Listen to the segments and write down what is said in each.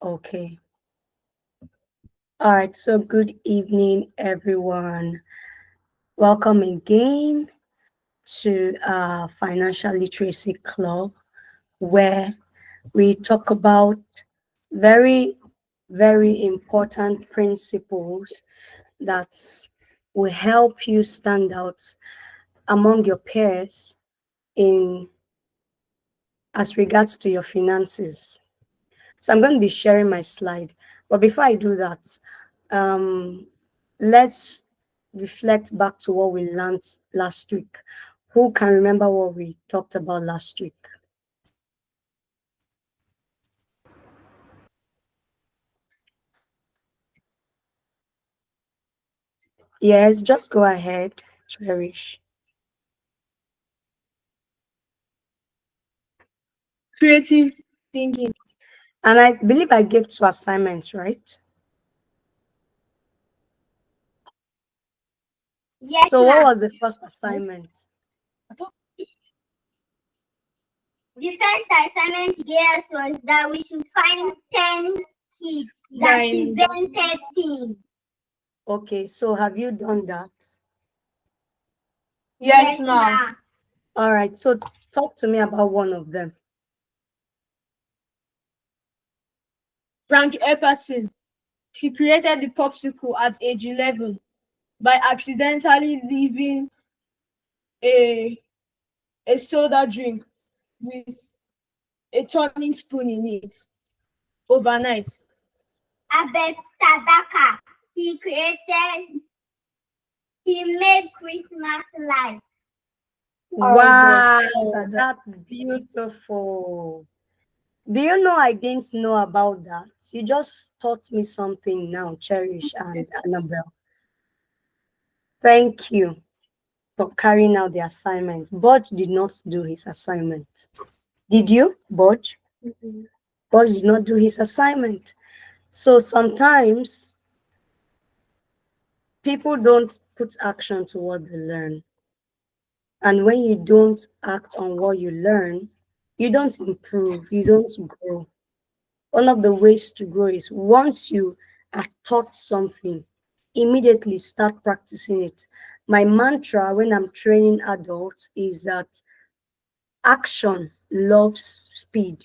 Okay. All right. So good evening, everyone. Welcome again to Financial Literacy Club, where we talk about very, very important principles that will help you stand out among your peers in as regards to your finances. So I'm going to be sharing my slide. But before I do that, um, let's reflect back to what we learned last week. Who can remember what we talked about last week? Yes, just go ahead, Cherish. Creative thinking. And I believe I gave 2 assignments, right? Yes, So what ma'am. was the first assignment? The first assignment he gave us was that we should find 10 kids that invented things. Okay, so have you done that? Yes, ma'am. All right, so talk to me about one of them. Frank Epperson. He created the popsicle at age 11 by accidentally leaving a, a soda drink with a turning spoon in it overnight. Albert Sabaka. He made Christmas lights. Wow, Albert that's beautiful. Do you know I didn't know about that? You just taught me something now, Cherish and Annabelle. Thank you for carrying out the assignment. Budge did not do his assignment. Did you, Budge? Budge did not do his assignment. So sometimes people don't put action to what they learn. And when you don't act on what you learn, you don't improve, you don't grow. One of the ways to grow is once you are taught something, immediately start practicing it. My mantra when I'm training adults is that action loves speed.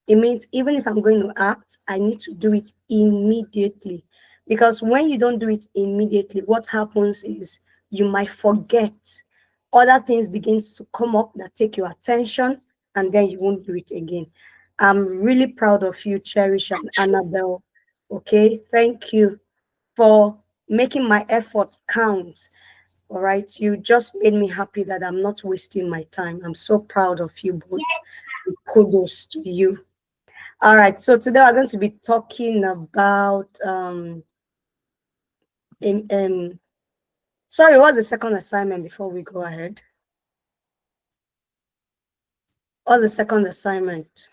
It means even if I'm going to act, I need to do it immediately. Because when you don't do it immediately, what happens is you might forget. Other things begins to come up that take your attention, and then you won't do it again. I'm really proud of you, Cherish and Annabelle. Okay, thank you for making my effort count. All right, you just made me happy that I'm not wasting my time. I'm so proud of you both. Kudos to you. All right, so today we're going to be talking about in, sorry, what's the second assignment before we go ahead? What's the second assignment?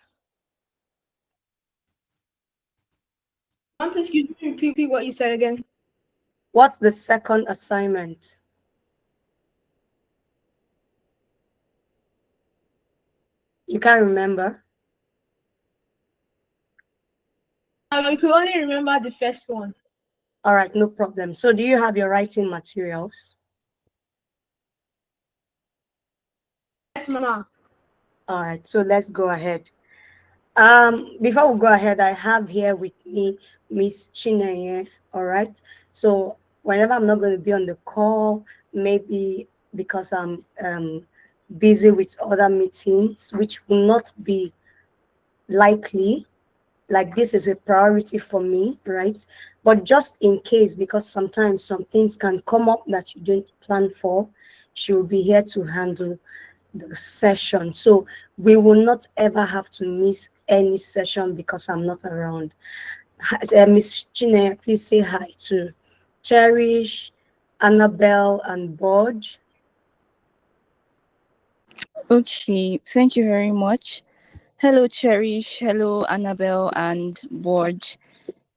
Please repeat what you said again. What's the second assignment? You can't remember? I could only remember the first one. All right, no problem. So do you have your writing materials? Yes, ma'am. All right, so let's go ahead. Before we go ahead, I have here with me Miss Chinenye. All right. So whenever I'm not going to be on the call, maybe because I'm busy with other meetings, which will not be likely, like this is a priority for me, right? But just in case, because sometimes some things can come up that you didn't plan for, she will be here to handle the session. So we will not ever have to miss any session because I'm not around. Miss Chine, please say hi to Cherish, Annabelle, and Bodge. Okay, thank you very much. Hello, Cherish. Hello, Annabelle and Board.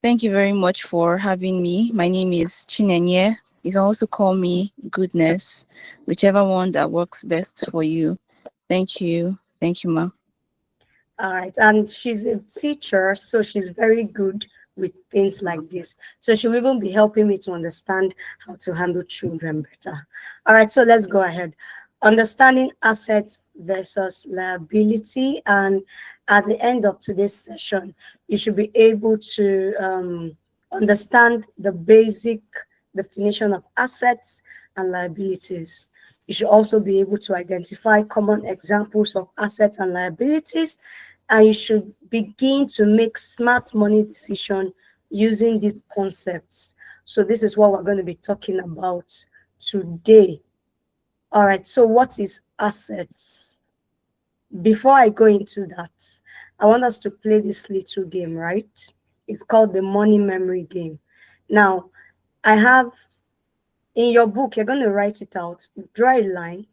Thank you very much for having me. My name is Chinenye. You can also call me Goodness, whichever one that works best for you. Thank you. Thank you, Ma. All right, and she's a teacher, so she's very good with things like this. So she'll even be helping me to understand how to handle children better. All right, so let's go ahead. Understanding assets versus liability, and at the end of today's session, you should be able to understand the basic definition of assets and liabilities. You should also be able to identify common examples of assets and liabilities, and you should begin to make smart money decision using these concepts. So this is what we're going to be talking about today. All right, so what is assets? Before I go into that, I want us to play this little game, right? It's called the money memory game. Now, I have in your book, you're going to write it out, draw a line.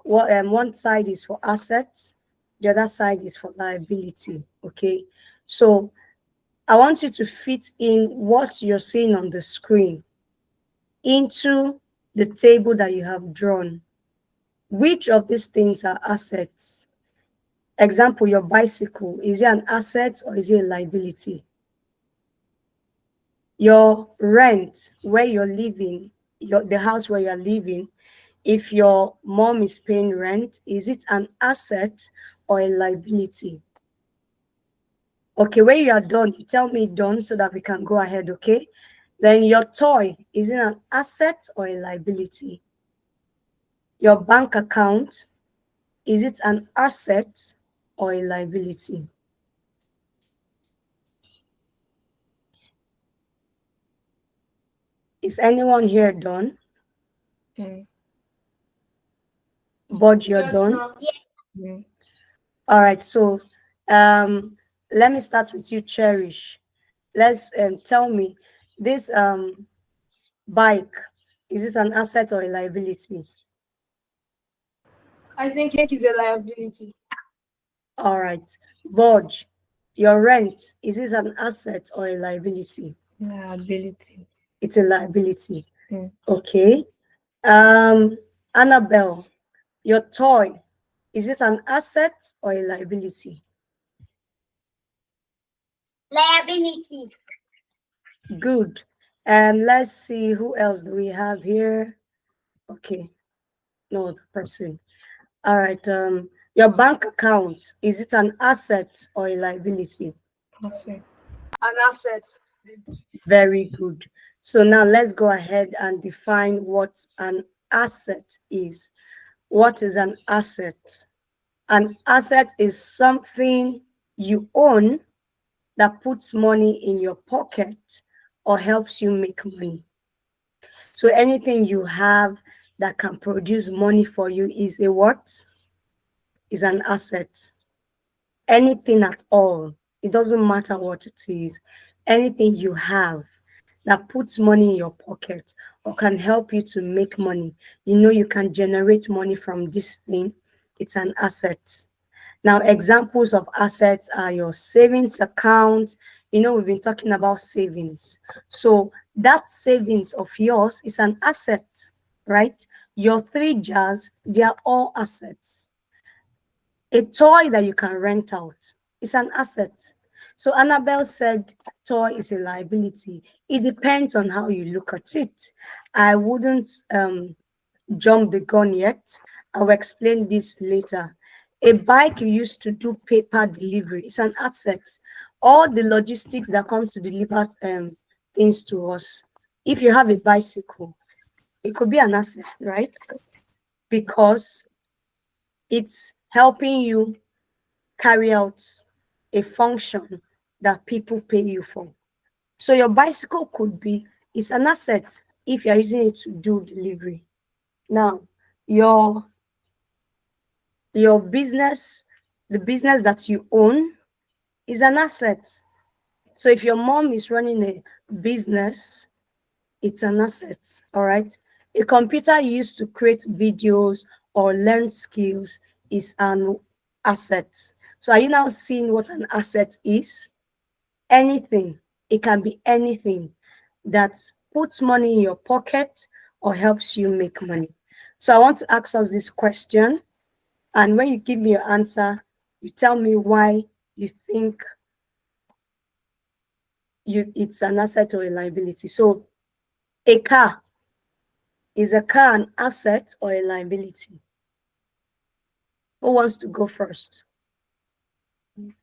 One side is for assets, the other side is for liability. Okay, so I want you to fit in what you're seeing on the screen into the table that you have drawn. Which of these things are assets? Example, your bicycle, is it an asset or is it a liability? Your rent, where you're living, the house where you're living, if your mom is paying rent, is it an asset or a liability? Okay, when you are done, you tell me done so that we can go ahead, okay? Then your toy, is it an asset or a liability? Your bank account, is it an asset or a liability? Is anyone here done? Mm. But you're Yes, done? ma'am. Mm. All right, so um, let me start with you, Cherish. Let's tell me this bike, is it an asset or a liability? I think it's a liability. All right, Bodge, your rent, is it an asset or a liability? Liability. It's a liability. Mm. Okay. Annabelle, your toy, is it an asset or a liability? Liability. Good. And let's see, who else do we have here? Okay, no other person. All right. Your bank account, is it an asset or a liability? Asset. An asset. Very good. So now let's go ahead and define what an asset is. What is an asset? An asset is something you own that puts money in your pocket or helps you make money. So anything you have that can produce money for you is a what? Is an asset. Anything at all. It doesn't matter what it is. Anything you have that puts money in your pocket or can help you to make money. You know you can generate money from this thing. It's an asset. Now, examples of assets are your savings account. You know, we've been talking about savings. So that savings of yours is an asset, right? Your three jars, they are all assets. A toy that you can rent out is an asset. So Annabelle said toy is a liability. It depends on how you look at it. I wouldn't jump the gun yet. I will explain this later. A bike you use to do paper delivery is an asset. All the logistics that comes to deliver things to us. If you have a bicycle, it could be an asset, right? Because it's helping you carry out a function that people pay you for. So your bicycle could be, it's an asset if you're using it to do delivery. Now, your business, the business that you own is an asset. So if your mom is running a business, it's an asset. All right. A computer used to create videos or learn skills is an asset. So are you now seeing what an asset is? Anything. It can be anything that puts money in your pocket or helps you make money. So I want to ask us this question. And when you give me your answer, you tell me why you think it's an asset or a liability. So a car, is a car an asset or a liability? Who wants to go first?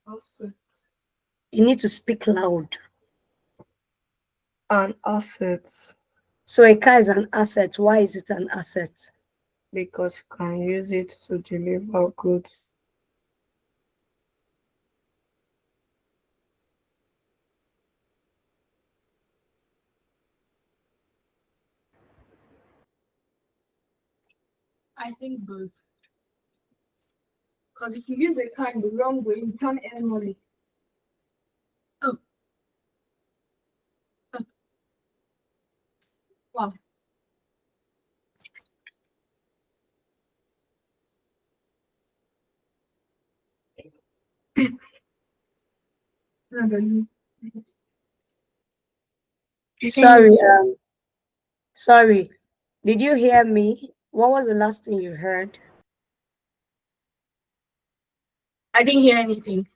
Asset. You need to speak loud. An asset So a car is an asset. Why is it an asset? because you can use it to deliver goods. I think both. Because if you use a car in the wrong way, you can't earn money. Oh, oh, wow. No, no, no. You can Sorry, use. sorry. Did you hear me? What was the last thing you heard? I didn't hear anything.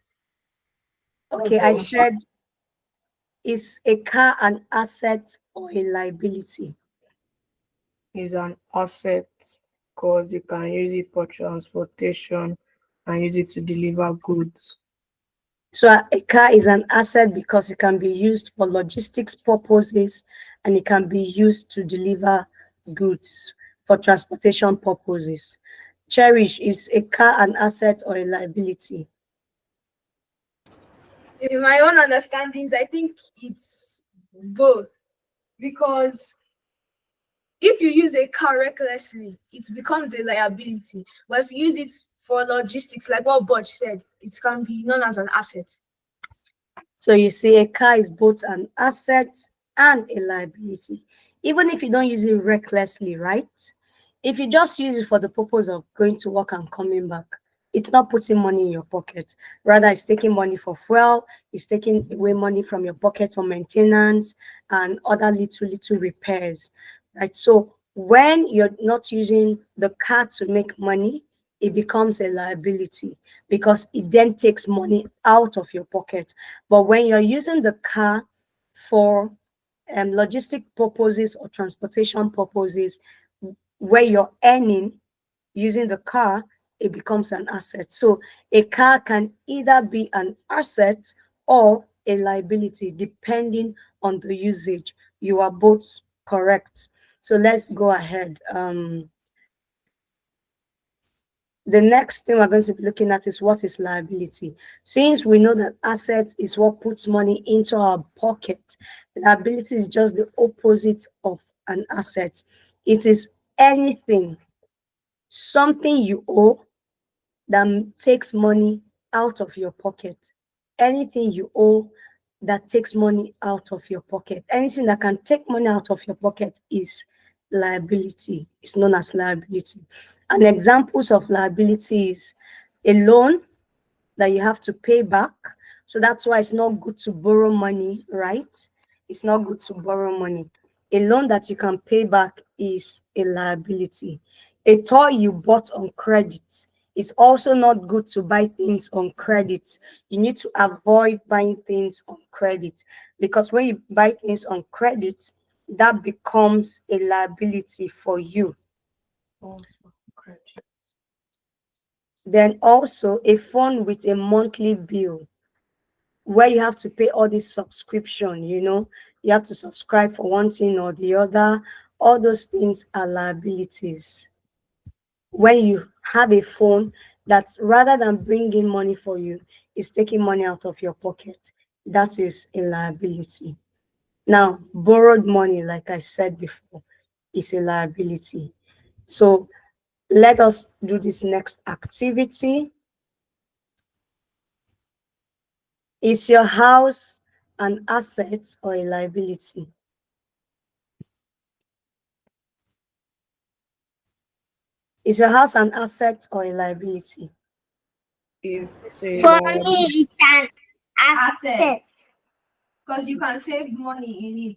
Okay, I said, is a car an asset or a liability? Is an asset because you can use it for transportation and use it to deliver goods. So a car is an asset because it can be used for logistics purposes and it can be used to deliver goods for transportation purposes. Cherish, is a car an asset or a liability? In my own understandings, I think it's both because if you use a car recklessly, it becomes a liability. But if you use it for logistics, like what Budge said, it can be known as an asset. So you see, a car is both an asset and a liability, even if you don't use it recklessly, right? If you just use it for the purpose of going to work and coming back, it's not putting money in your pocket. Rather, it's taking money for fuel, it's taking away money from your pocket for maintenance and other little repairs, right? So when you're not using the car to make money, it becomes a liability because it then takes money out of your pocket. But when you're using the car for logistic purposes or transportation purposes, where you're earning using the car, it becomes an asset. So a car can either be an asset or a liability, depending on the usage. You are both correct. So let's go ahead. The next thing we're going to be looking at is what is liability. Since we know that asset is what puts money into our pocket, liability is just the opposite of an asset. It is anything, something you owe that takes money out of your pocket. Anything you owe that takes money out of your pocket. Anything that can take money out of your pocket is liability. It's known as liability. And examples of liability is a loan that you have to pay back. So that's why it's not good to borrow money, right? It's not good to borrow money. A loan that you can pay back is a liability. A toy you bought on credit is also not good to buy things on credit. You need to avoid buying things on credit because when you buy things on credit, that becomes a liability for you. Then also a phone with a monthly bill where you have to pay all this subscription, you have to subscribe for one thing or the other. All those things are liabilities. When you have a phone that's rather than bringing money for you, is taking money out of your pocket, that is a liability. Now, borrowed money, like I said before, is a liability. So let us do this next activity. Is your house an asset or a liability? Is your house an asset or a liability? Is For a me, it's an asset. because you can save money in it.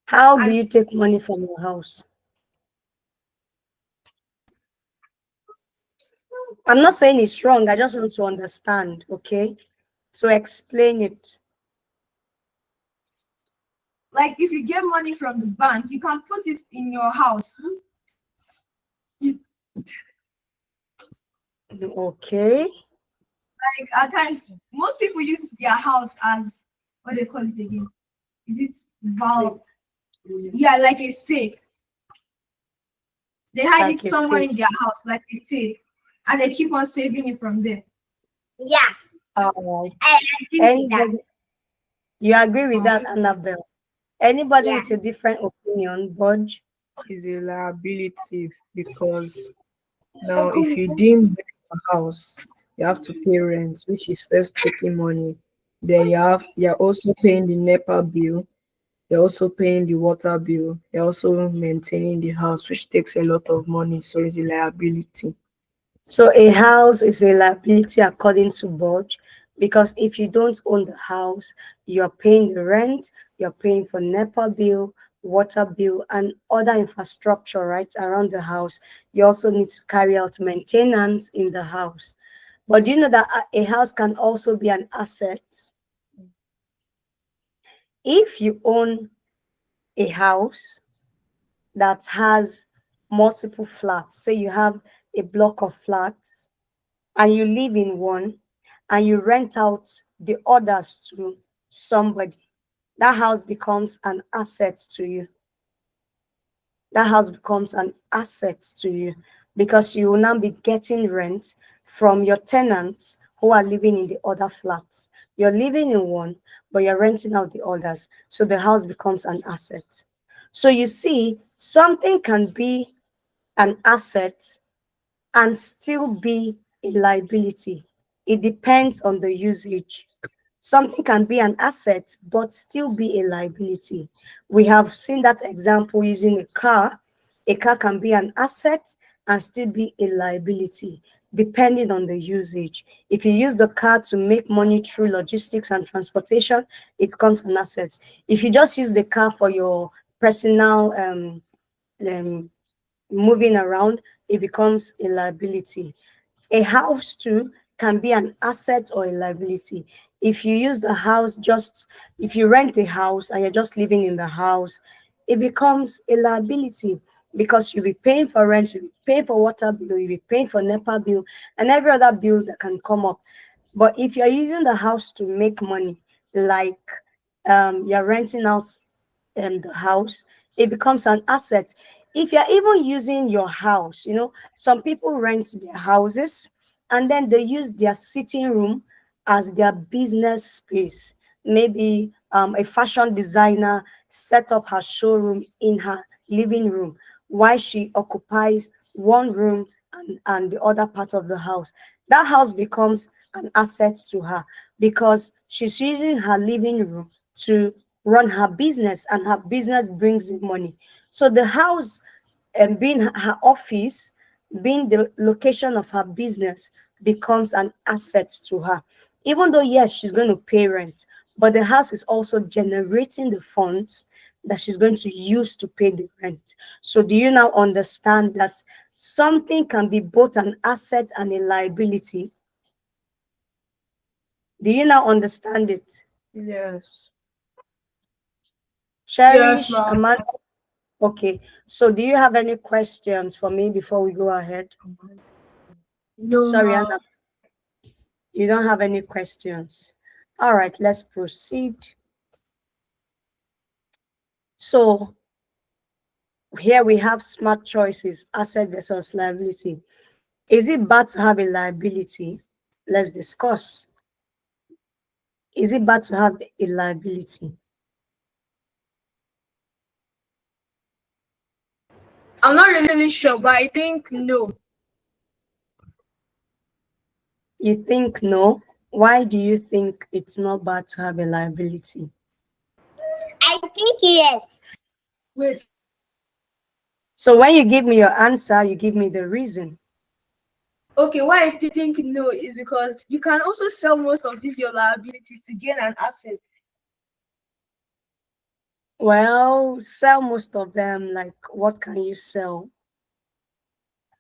How do you take money from your house? I'm not saying it's wrong. I just want to understand, okay? So explain it. Like if you get money from the bank, you can put it in your house. You, Okay. like at times, most people use their house as what they call it again. Is it val? Yeah, like a safe. They hide it Like you somewhere said. in their house, like a safe, and they keep on saving it from there. Yeah, All right. I agree with that. Anybody, you agree with that, Annabelle? Anybody Yeah. with a different opinion, Budge? Is a liability because now if you deem a house, you have to pay rent, which is first taking money. Then you're also paying the NEPA bill, you're also paying the water bill, you're also maintaining the house, which takes a lot of money. So it's a liability. So a house is a liability according to Budge, because if you don't own the house, you're paying the rent, you're paying for NEPA bill, water bill, and other infrastructure right around the house. You also need to carry out maintenance in the house. But do you know that a house can also be an asset? If you own a house that has multiple flats, say you have a block of flats and you live in one and you rent out the others to somebody, that house becomes an asset to you. That house becomes an asset to you because you will now be getting rent from your tenants who are living in the other flats. You're living in one, but you're renting out the others. So the house becomes an asset. So you see, something can be an asset and still be a liability. It depends on the usage. Something can be an asset but still be a liability. We have seen that example using a car. A car can be an asset and still be a liability depending on the usage. If you use the car to make money through logistics and transportation, it becomes an asset. If you just use the car for your personal um, moving around, it becomes a liability. A house too can be an asset or a liability. If you use the house just, if you rent a house and you're just living in the house, it becomes a liability because you'll be paying for rent, you'll be paying for water bill, you'll be paying for NEPA bill, and every other bill that can come up. But if you're using the house to make money, like you're renting out the house, it becomes an asset. If you're even using your house, some people rent their houses and then they use their sitting room as their business space. Maybe a fashion designer set up her showroom in her living room while she occupies one room and the other part of the house. That house becomes an asset to her because she's using her living room to run her business and her business brings in money. So the house and being her office, being the location of her business, becomes an asset to her. Even though, yes, she's going to pay rent, but the house is also generating the funds that she's going to use to pay the rent. So, do you now understand that something can be both an asset and a liability? Do you now understand it? Yes. Yes, Cherish, ma'am. Amanda. Okay, so do you have any questions for me before we go ahead? No, Sorry, ma'am. Anna, you don't have any questions. All right, let's proceed. So here we have smart choices, asset versus liability. Is it bad to have a liability? Let's discuss. Is it bad to have a liability? I'm not really sure, but I think no. You think no? Why do you think it's not bad to have a liability? I think yes. Wait. So when you give me your answer, you give me the reason. Okay, why I think no is because you can also sell most of these your liabilities to gain an asset. Well, sell most of them. Like, what can you sell?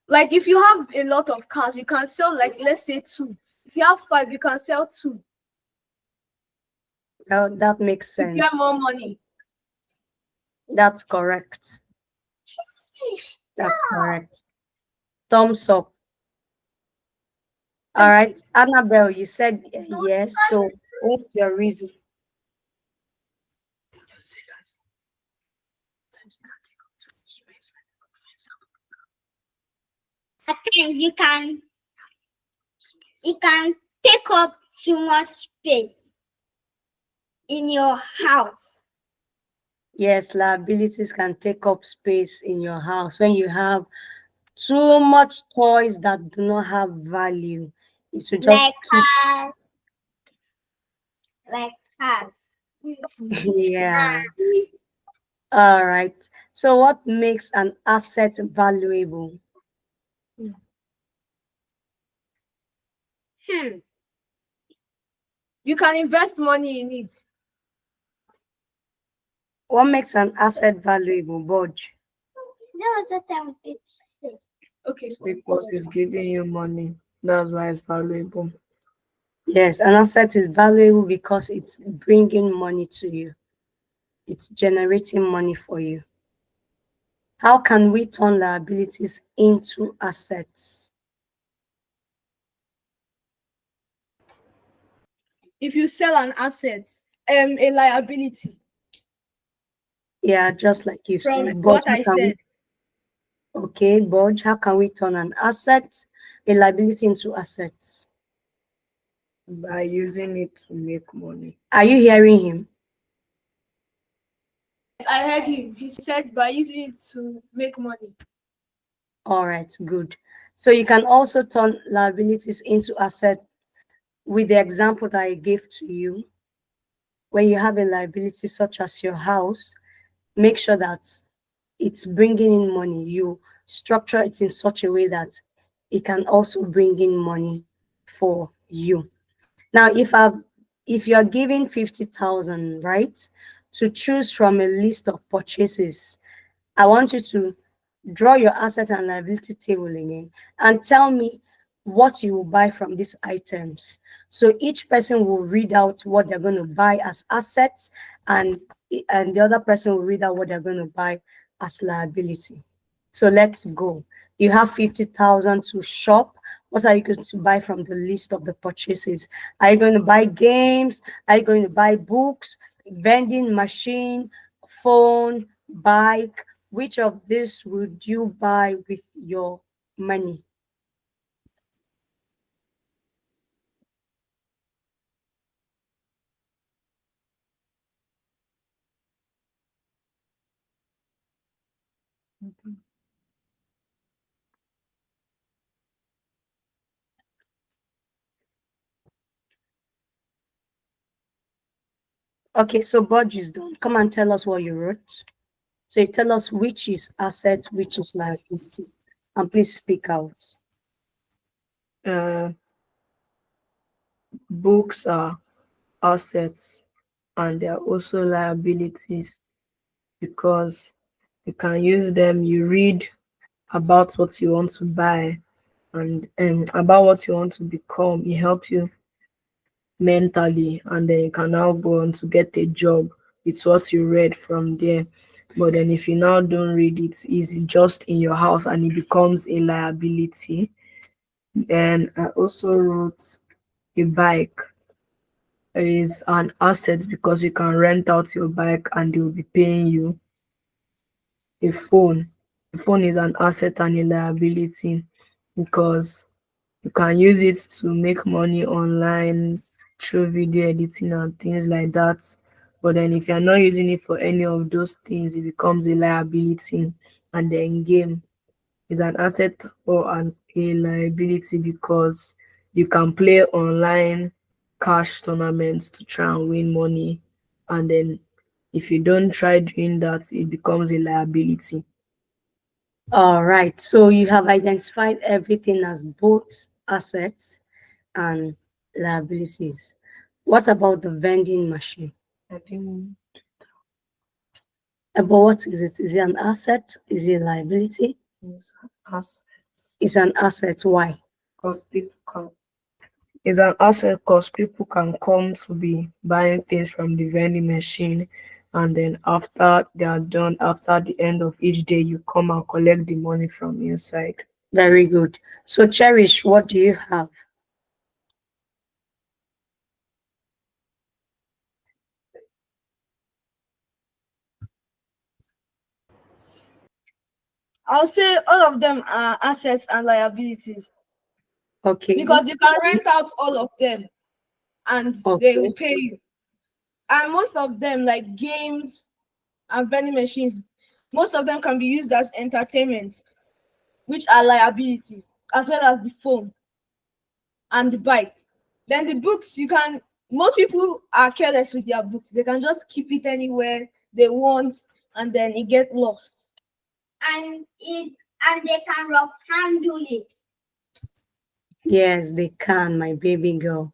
Like if you have a lot of cars, you can sell like let's say two. If you have five, you can sell two Well, that makes to get sense. more money. That's correct. That's correct. Thumbs up. All Thank you. right. Annabelle, you said yes. So what's your reason? At times you can take up too much space in your house. Yes, liabilities can take up space in your house when you have too much toys that do not have value. It should just Like keep. cars. Like cars. Yeah. All right. So what makes an asset valuable? Hmm. You can invest money in it. What makes an asset valuable, Budge? That was what I wanted to say. Okay. Because it's giving you money. That's why it's valuable. Yes, an asset is valuable because it's bringing money to you. It's generating money for you. How can we turn liabilities into assets? If you sell an asset, a liability Yeah, just like you from said, Budge, what how I can we? said. Okay, Budge, how can we turn an asset, a liability into assets? By using it to make money. Are you hearing him? I heard him. He said by using it to make money. All right, good. So you can also turn liabilities into assets with the example that I gave to you. When you have a liability such as your house, make sure that it's bringing in money. You structure it in such a way that it can also bring in money for you. Now, if you're giving 50,000, right, to choose from a list of purchases, I want you to draw your asset and liability table again and tell me what you will buy from these items. So each person will read out what they're going to buy as assets, and the other person will read out what they're going to buy as liability. So let's go. You have 50,000 to shop. What are you going to buy from the list of the purchases? Are you going to buy games? Are you going to buy books, vending machine, phone, bike? Which of this would you buy with your money? Okay, so Budge is done. Come and tell us what you wrote. So you tell us which is asset, which is liability. And please speak out. Uh, Books are assets and they are also liabilities because you can use them. You read about what you want to buy and about what you want to become. It helps you mentally, and then you can now go on to get a job. It's what you read from there. But then if you now don't read it, it's just in your house and it becomes a liability. Then I also wrote a bike is an asset because you can rent out your bike and they will be paying you. A phone. A phone is an asset and a liability because you can use it to make money online through video editing and things like that. But then if you're not using it for any of those things, it becomes a liability. And then game is an asset or a liability because you can play online cash tournaments to try and win money. And then if you don't try doing that, it becomes a liability. All right. So you have identified everything as both assets and liabilities. What about the vending machine? I think But what is it? Is it an asset? Is it a liability? it's asset. It's an asset. Why? because people can. It's an asset because people can come to be buying things from the vending machine, and then after they are done, after the end of each day, you come and collect the money from inside. Very good. So, Cherish, what do you have? I'll say all of them are assets and liabilities Okay. because you can rent out all of them and they will Okay. pay you. And most of them, like games and vending machines, most of them can be used as entertainment, which are liabilities, as well as the phone and the bike. Then the books, most people are careless with their books. They can just keep it anywhere they want and then it get lost. And they can rough handle it. Yes, they can, my baby girl.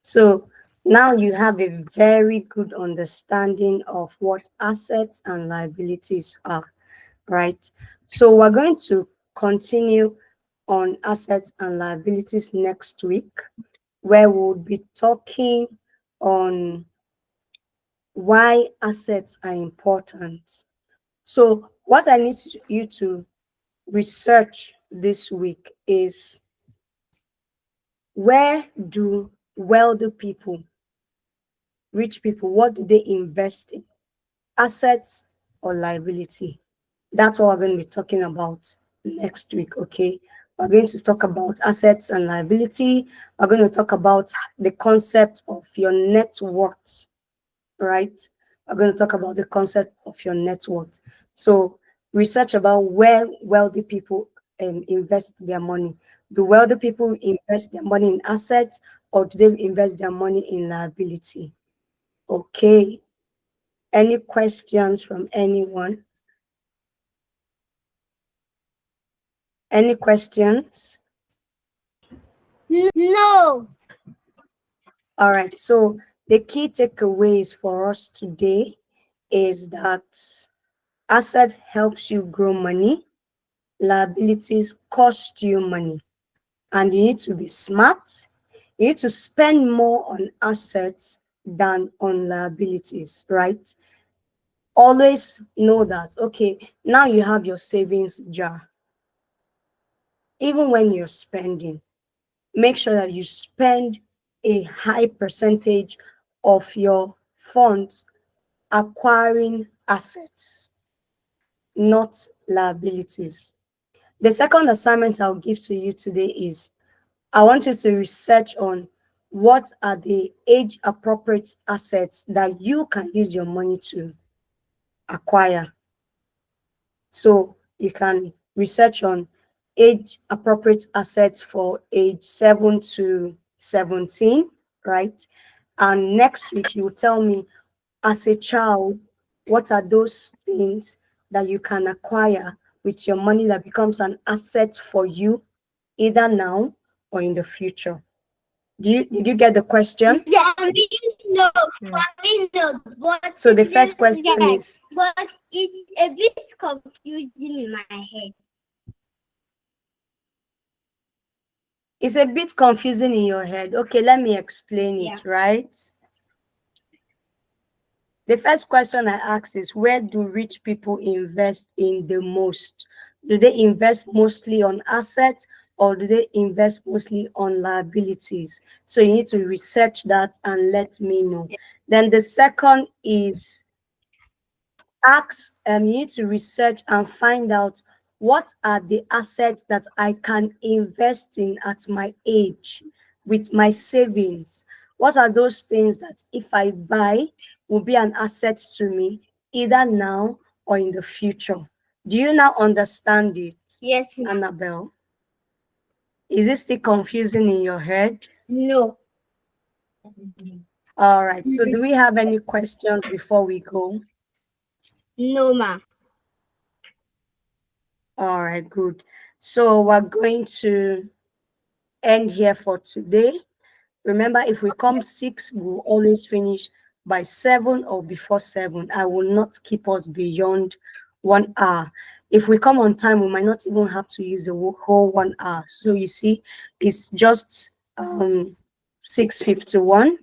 So now you have a very good understanding of what assets and liabilities are, right? So we're going to continue on assets and liabilities next week, where we'll be talking on why assets are important. So, what I need you to research this week is, where do wealthy people, rich people, what do they invest in? Assets or liability? That's what we're going to be talking about next week, okay? We're going to talk about assets and liability. We're going to talk about the concept of your net worth, right? We're going to talk about the concept of your net worth. So, research about where wealthy people invest their money. Do wealthy people invest their money in assets, or do they invest their money in liability? Okay. Any questions from anyone? Any questions? No. All right. So, the key takeaways for us today is that asset helps you grow money, liabilities cost you money, and you need to be smart. You need to spend more on assets than on liabilities, right? Always know that, okay, now you have your savings jar. Even when you're spending, make sure that you spend a high percentage of your funds acquiring assets, not liabilities. The second assignment I'll give to you today is, I want you to research on what are the age appropriate assets that you can use your money to acquire. So you can research on age appropriate assets for age 7 to 17, right? And next week, you will tell me, as a child, what are those things that you can acquire with your money that becomes an asset for you, either now or in the future. Did you get the question? Yeah, no, Yeah. for me, no. But So the first question yes, is, but it's a bit confusing in my head. it's a bit confusing in your head. Okay, let me explain Yeah. it, right? The first question I asked is, where do rich people invest in the most? Do they invest mostly on assets, or do they invest mostly on liabilities? So you need to research that and let me know. Then the second is, you need to research and find out, what are the assets that I can invest in at my age with my savings. What are those things that if I buy will be an asset to me, either now or in the future? Do you now understand it, Yes, ma'am. Annabelle? Is it still confusing in your head? No. All right, so do we have any questions before we go? No, ma'am. All right, good. So we're going to end here for today. Remember, if we come 6, we'll always finish by 7 or before 7. I will not keep us beyond 1 hour. If we come on time, we might not even have to use the whole 1 hour. So you see, it's just 6:51,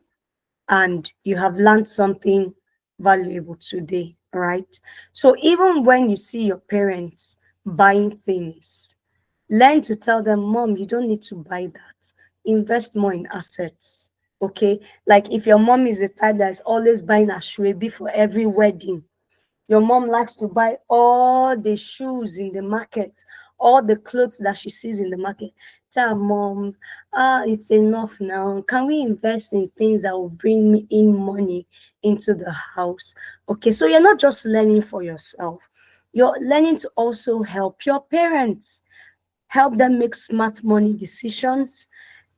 and you have learned something valuable today, right? So even when you see your parents buying things, learn to tell them, Mom, you don't need to buy that. Invest more in assets. Okay. Like if your mom is the type that's always buying a shwebi for every wedding, your mom likes to buy all the shoes in the market, all the clothes that she sees in the market. Tell her, Mom, it's enough now. Can we invest in things that will bring me in money into the house? Okay, so you're not just learning for yourself, you're learning to also help your parents, help them make smart money decisions,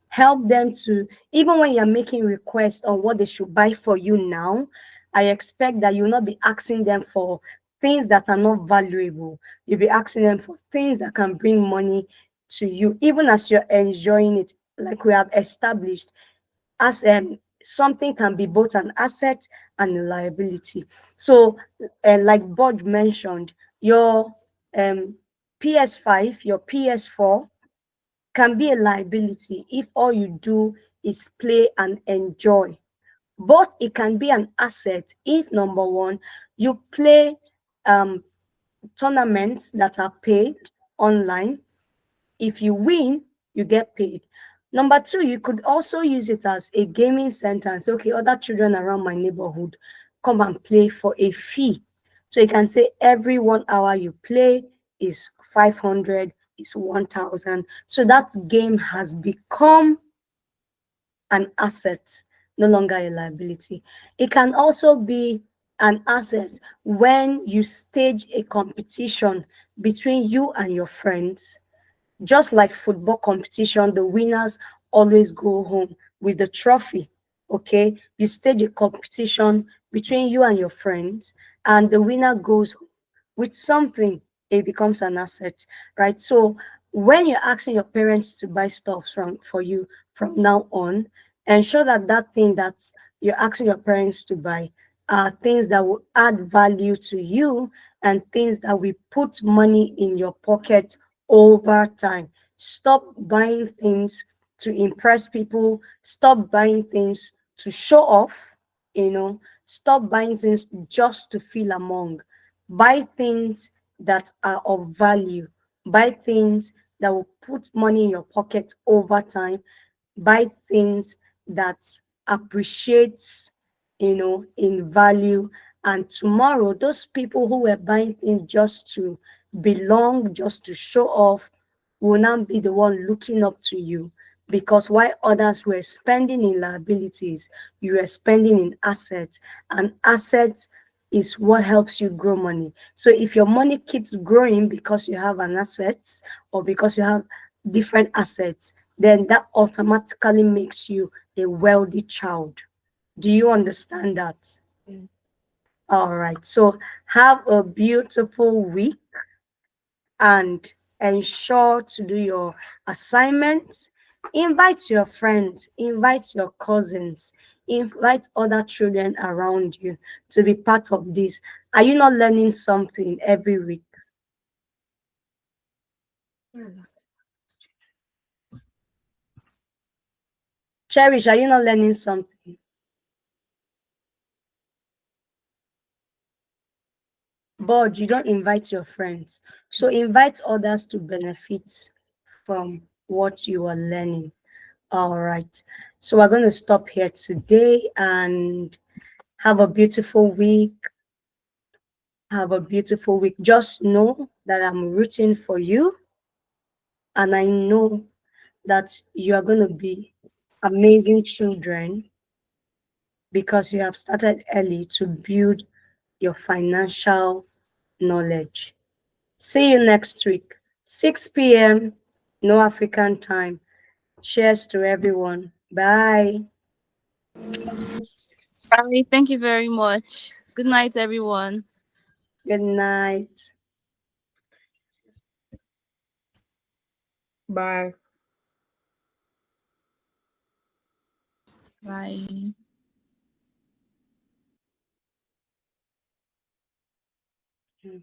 help them to, even when you're making requests on what they should buy for you now, I expect that you'll not be asking them for things that are not valuable. You'll be asking them for things that can bring money to you, even as you're enjoying it. Like we have established, as something can be both an asset and a liability. So, like Bod mentioned, your um, PS5, your PS4 can be a liability if all you do is play and enjoy. But it can be an asset if, number one, you play um, tournaments that are paid online. If you win, you get paid. Number two, you could also use it as a gaming center and say, okay, other children around my neighborhood come and play for a fee. So you can say every 1 hour you play is 500, is 1,000. So that game has become an asset, no longer a liability. It can also be an asset when you stage a competition between you and your friends. Just like football competition, the winners always go home with the trophy. Okay, you stage a competition between you and your friends, and the winner goes home with something. It becomes an asset, right? So when you're asking your parents to buy stuff from for you from now on, ensure that that thing that you're asking your parents to buy are things that will add value to you, and things that will put money in your pocket over time. Stop buying things to impress people. Stop buying things to show off. Stop buying things just to feel among. Buy things that are of value. Buy things that will put money in your pocket over time. Buy things that appreciates, in value. And tomorrow, those people who were buying things just to belong, just to show off, will now be the one looking up to you. Because while others were spending in liabilities, you were spending in assets, and assets is what helps you grow money. So if your money keeps growing because you have an asset, or because you have different assets, then that automatically makes you a wealthy child. Do you understand that? Mm. All right. So have a beautiful week, and ensure to do your assignments. Invite your friends, invite your cousins, invite other children around you to be part of this. Are you not learning something every week? Cherish, are you not learning something? But you don't invite your friends. So invite others to benefit from what you are learning. All right. So we're going to stop here today, and have a beautiful week. Have a beautiful week. Just know that I'm rooting for you, and I know that you are going to be amazing children because you have started early to build your financial knowledge. See you next week, 6 p.m. No African time. Cheers to everyone. Bye. Bye. Thank you very much. Good night, everyone. Good night. Bye. Bye. Mm.